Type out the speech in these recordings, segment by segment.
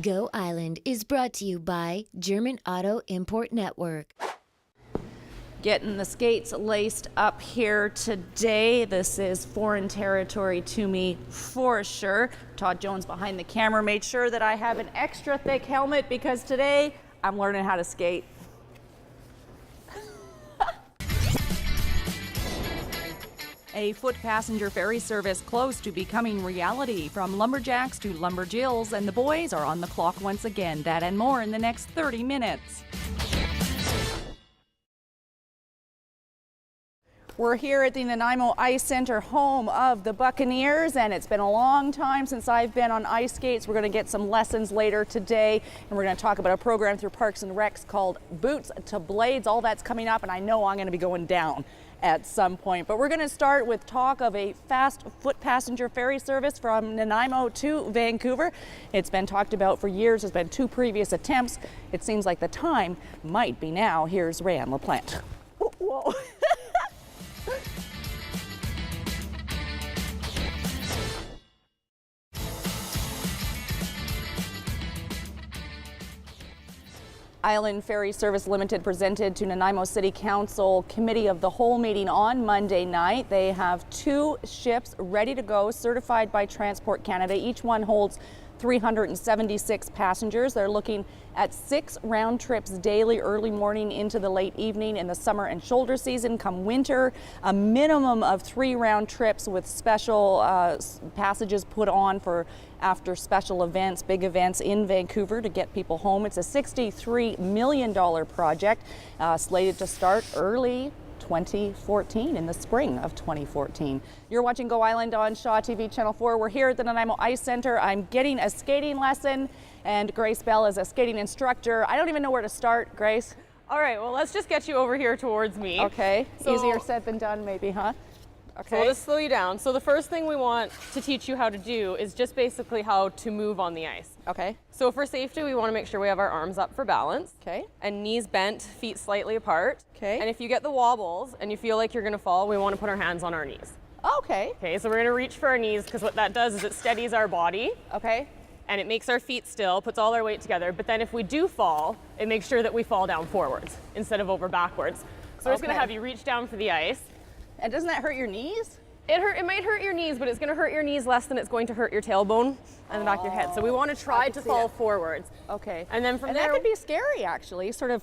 Go Island is brought to you by German Auto Import Network. Getting the skates laced up here today. This is foreign territory to me for sure. Todd Jones behind the camera made sure that I have an extra thick helmet because today I'm learning how to skate. A foot passenger ferry service close to becoming reality. From lumberjacks to lumberjills, and the boys are on the clock once again. That and more in the next 30 minutes. We're here at the Nanaimo Ice Centre, home of the Buccaneers, and it's been a long time since I've been on ice skates. We're going to get some lessons later today, and we're going to talk about a program through Parks and Recs called Boots to Blades. All that's coming up, and I know I'm going to be going down at some point. But we're going to start with talk of a fast foot passenger ferry service from Nanaimo to Vancouver. It's been talked about for years. There's been 2 previous attempts. It seems like the time might be now. Here's Rayanne LaPlante. Whoa. Island Ferry Service Limited presented to Nanaimo City Council Committee of the Whole meeting on Monday night. They have 2 ships ready to go, certified by Transport Canada. Each one holds 376 passengers. They're looking at 6 round trips daily, early morning into the late evening in the summer and shoulder season. Come winter, a minimum of 3 round trips with special passages put on for after special events, big events in Vancouver to get people home. It's a $63 million project slated to start early 2014, in the spring of 2014. You're watching Go Island on Shaw TV Channel 4. We're here at the Nanaimo Ice Centre. I'm getting a skating lesson, and Grace Bell is a skating instructor. I don't even know where to start, Grace. All right, well, let's just get you over here towards me. Okay, easier said than done maybe, huh? Okay. So I'll just slow you down. So the first thing we want to teach you how to do is just basically how to move on the ice. Okay. So for safety, we want to make sure we have our arms up for balance. Okay. And knees bent, feet slightly apart. Okay. And if you get the wobbles and you feel like you're going to fall, we want to put our hands on our knees. Okay. Okay, so we're going to reach for our knees because what that does is it steadies our body. Okay. And it makes our feet still, puts all our weight together. But then if we do fall, it makes sure that we fall down forwards instead of over backwards. So we're just going to have you reach down for the ice. And doesn't that hurt your knees? It might hurt your knees, but it's going to hurt your knees less than it's going to hurt your tailbone and the back of your head. So we want to try to fall forwards. Okay. And then from there, that could be scary, actually, sort of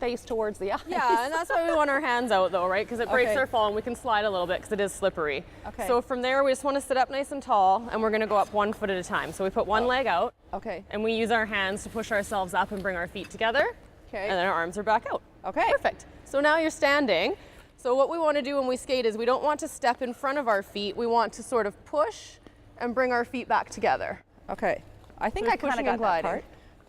face towards the ice. Yeah, and that's why we want our hands out, though, right? Because it breaks Okay. our fall, and we can slide a little bit because it is slippery. Okay. So from there, we just want to sit up nice and tall, and we're going to go up 1 foot at a time. So we put one leg out. Okay. And we use our hands to push ourselves up and bring our feet together. Okay. And then our arms are back out. Okay. Perfect. So now you're standing. So what we want to do when we skate is we don't want to step in front of our feet. We want to sort of push and bring our feet back together. Okay. I think So I kind of pushing got and that gliding. part.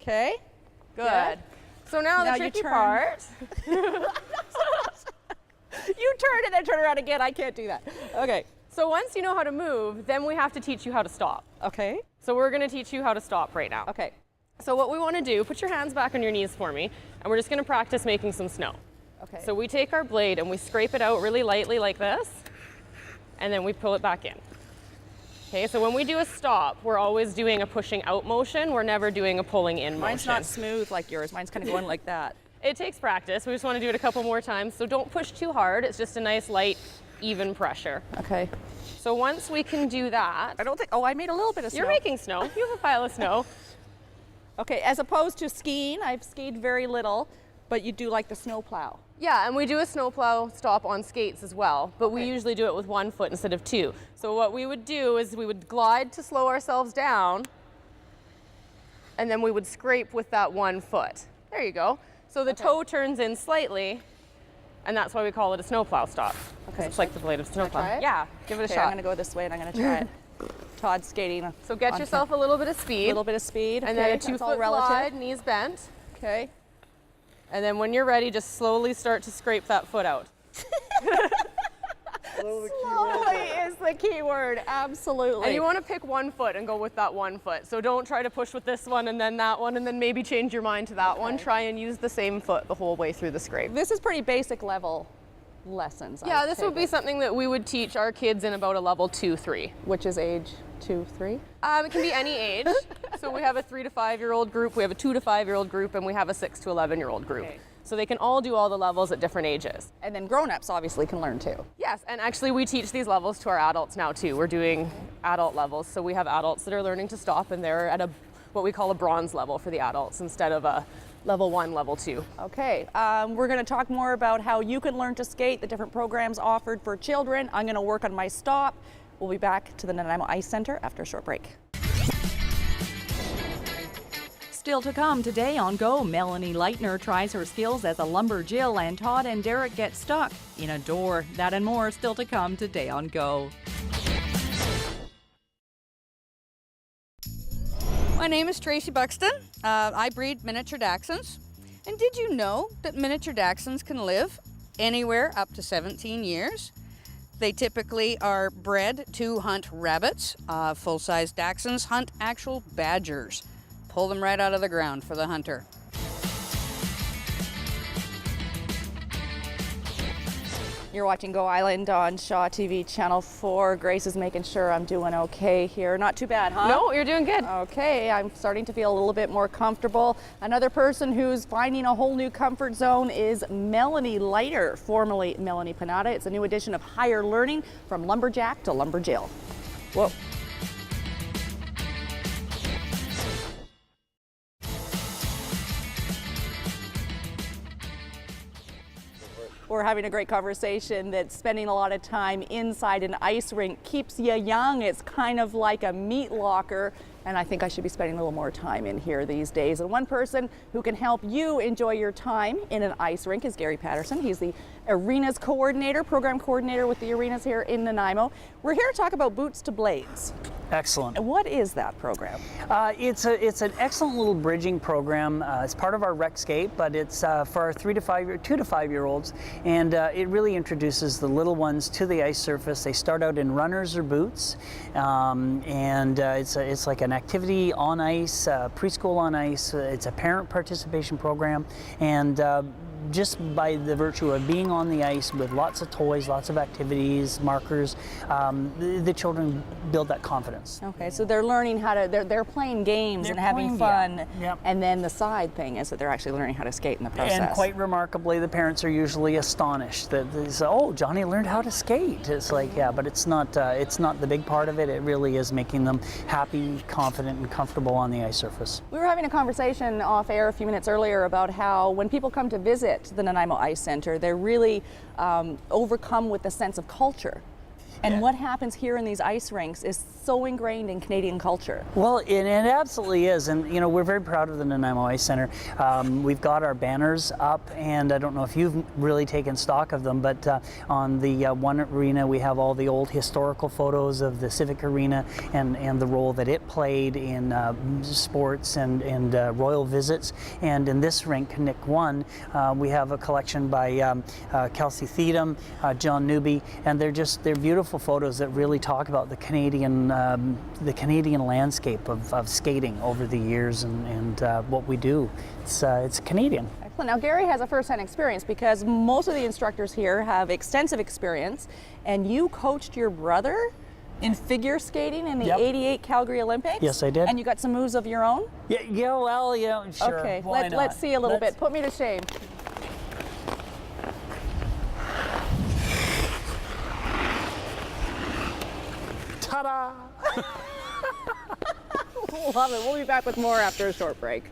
Okay. Good. Yeah. So now the Now you tricky turn. part. You turn and then turn around again. I can't do that. Okay. So once you know how to move, then we have to teach you how to stop. Okay. So we're going to teach you how to stop right now. Okay. So what we want to do, put your hands back on your knees for me, and we're just going to practice making some snow. Okay. So we take our blade and we scrape it out really lightly like this, and then we pull it back in. Okay, so when we do a stop, we're always doing a pushing out motion. We're never doing a pulling in motion. Mine's not smooth like yours. Mine's kind of going like that. It takes practice. We just want to do it a couple more times. So don't push too hard. It's just a nice, light, even pressure. Okay. So once we can do that, I don't think, oh, I made a little bit of snow. you're making snow. You have a pile of snow. Okay, as opposed to skiing, I've skied very little, but you do like the snowplow. Yeah, and we do a snowplow stop on skates as well, but we Okay. usually do it with 1 foot instead of 2. So what we would do is we would glide to slow ourselves down, and then we would scrape with that 1 foot. There you go. So the toe turns in slightly, and that's why we call it a snowplow stop. 'Cause Okay. It's like the blade of a snowplow. try it? Yeah, give it a Okay, shot. I'm going to go this way and I'm going to try it. Todd's skating. So get yourself a little bit of a speed, little bit of speed. and okay, then a that's 2 all foot relative. glide, knees bent. Okay. And then when you're ready, just slowly start to scrape that foot out. Slowly is the key word, absolutely. And you want to pick 1 foot and go with that 1 foot. So don't try to push with this one and then that one and then maybe change your mind to that one. Try and use the same foot the whole way through the scrape. This is pretty basic level lessons. Yeah, I this take would be it. something that we would teach our kids in about a level 2, 3. Which is age 2, 3? It can be any age. So we have a 3 to 5-year-old group, we have a 2 to 5-year-old group, and we have a 6 to 11-year-old group. Okay. So they can all do all the levels at different ages. And then grown-ups obviously can learn too. Yes, and actually we teach these levels to our adults now too. We're doing adult levels. So we have adults that are learning to stop, and they're at what we call a bronze level for the adults instead of a level 1, level 2. Okay, we're going to talk more about how you can learn to skate, the different programs offered for children. I'm going to work on my stop. We'll be back to the Nanaimo Ice Centre after a short break. Still to come today on Go, Melanie Leiter tries her skills as a lumberjill, and Todd and Derek get stuck in a door. That and more still to come today on Go. My name is Tracy Buxton. I breed miniature Dachshunds. And did you know that miniature Dachshunds can live anywhere up to 17 years? They typically are bred to hunt rabbits. Full-size Dachshunds hunt actual badgers. Pull them right out of the ground for the hunter. You're watching Go Island on Shaw TV Channel 4. Grace is making sure I'm doing okay here. Not too bad, huh? No, you're doing good. Okay, I'm starting to feel a little bit more comfortable. Another person who's finding a whole new comfort zone is Melanie Leiter, formerly Melanie Panada. It's a new edition of Higher Learning, from lumberjack to lumberjill. Whoa. We're having a great conversation that spending a lot of time inside an ice rink keeps you young. It's kind of like a meat locker, and I think I should be spending a little more time in here these days. And one person who can help you enjoy your time in an ice rink is Gary Patterson. He's the arenas coordinator, program coordinator with the arenas here in Nanaimo. We're here to talk about Boots to Blades. Excellent. What is that program? It's an excellent little bridging program. It's part of our RecScape, but it's for our 2 to 5-year-olds, and it really introduces the little ones to the ice surface. They start out in runners or boots, and it's like an activity on ice, preschool on ice. It's a parent participation program, and just by the virtue of being on the ice with lots of toys, lots of activities, markers, the children build that confidence. Okay, so they're learning how to, they're playing games and having fun, Yep. and then the side thing is that they're actually learning how to skate in the process. And quite remarkably, the parents are usually astonished that they say, "Oh, Johnny learned how to skate." It's like, yeah, but it's not the big part of it. It really is making them happy, confident, and comfortable on the ice surface. We were having a conversation off air a few minutes earlier about how when people come to visit the Nanaimo Ice Centre, they're really overcome with the sense of culture. And what happens here in these ice rinks is so ingrained in Canadian culture. Well, it absolutely is, and you know, we're very proud of the Nanaimo Ice Centre. We've got our banners up, and I don't know if you've really taken stock of them, but on the one arena we have all the old historical photos of the Civic Arena and the role that it played in sports and royal visits. And in this rink, Nick 1, we have a collection by Kelsey Theedham, John Newby, and they're beautiful photos that really talk about the Canadian landscape of skating over the years and what we do. It's Canadian. Excellent. Now Gary has a first-hand experience because most of the instructors here have extensive experience, and you coached your brother in figure skating in the Yep. 88 Calgary Olympics? Yes, I did. And you got some moves of your own? Yeah, well, yeah, sure. Okay, Why not? let's see a little bit. Put me to shame. Ta-da! Love it. We'll be back with more after a short break.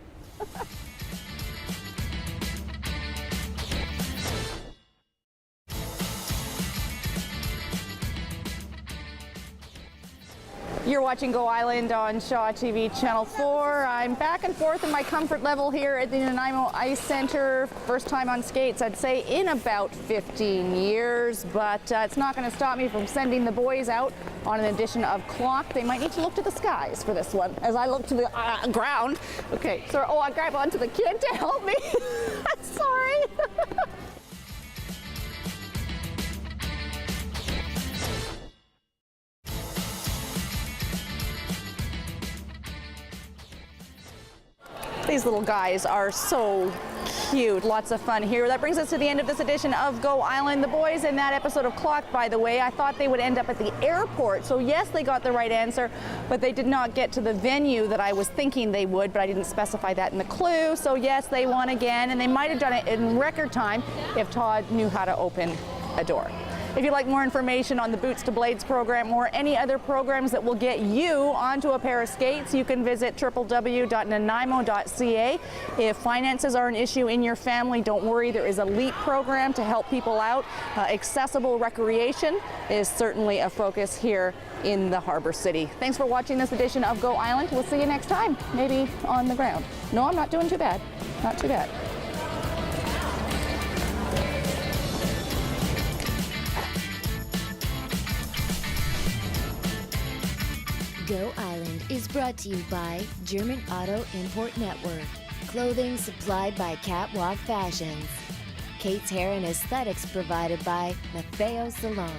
You're watching Go Island on Shaw TV Channel 4. I'm back and forth in my comfort level here at the Nanaimo Ice Centre. First time on skates, I'd say, in about 15 years, but it's not going to stop me from sending the boys out on an edition of Clock. They might need to look to the skies for this one, as I look to the ground. Okay, so, I grab onto the kid to help me. Sorry. These little guys are so cute. Lots of fun here. That brings us to the end of this edition of Go Island. The boys in that episode of Clocked, by the way, I thought they would end up at the airport. So yes, they got the right answer, but they did not get to the venue that I was thinking they would, but I didn't specify that in the clue. So yes, they won again, and they might have done it in record time if Todd knew how to open a door. If you'd like more information on the Boots to Blades program or any other programs that will get you onto a pair of skates, you can visit www.nanaimo.ca. If finances are an issue in your family, don't worry, there is a LEAP program to help people out. Accessible recreation is certainly a focus here in the Harbor City. Thanks for watching this edition of Go Island. We'll see you next time, maybe on the ground. No, I'm not doing too bad. Not too bad. Go Island is brought to you by German Auto Import Network. Clothing supplied by Catwalk Fashions. Kait's Hair and Aesthetics provided by Maffeo Salon.